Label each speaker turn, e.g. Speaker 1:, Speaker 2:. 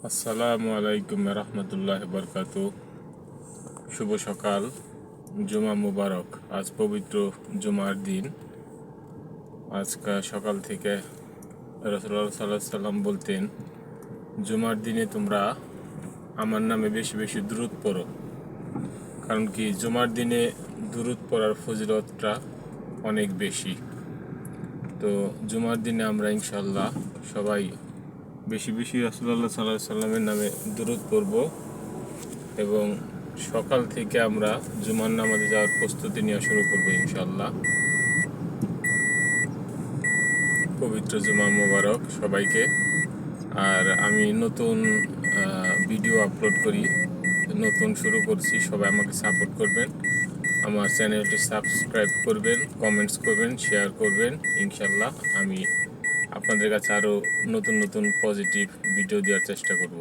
Speaker 1: আসসালামু আলাইকুম রহমতুল্লাহ বরকাত। শুভ সকাল, জুমা মুবারক। আজ পবিত্র জুমার দিন। আজকে সকাল থেকে রাসূলুল্লাহ সাল্লাল্লাহু আলাইহি সাল্লাম বলতেন, জুমার দিনে তোমরা আমার নামে বেশি বেশি দুরূদ পড়ো। কারণ কি, জুমার দিনে দুরূদ পড়ার ফজিলতটা অনেক বেশি। তো জুমার দিনে আমরা ইনশাল্লাহ সবাই বেশি বেশি রাসূলুল্লাহ সাল্লাল্লাহু আলাইহি সাল্লামের নামে দুরূদ পড়ব এবং সকাল থেকে আমরা জুমার নামাজে যাওয়ার প্রস্তুতি নেওয়া শুরু করব ইনশাল্লাহ। পবিত্র জুমা মোবারক সবাইকে। আর আমি নতুন ভিডিও আপলোড করি, নতুন শুরু করছি। সবাই আমাকে সাপোর্ট করবেন, আমার চ্যানেলটি সাবস্ক্রাইব করবেন, কমেন্টস করবেন, শেয়ার করবেন। ইনশাল্লাহ আমি আপনাদের কাছে আরও নতুন নতুন পজিটিভ ভিডিও দেওয়ার চেষ্টা করব।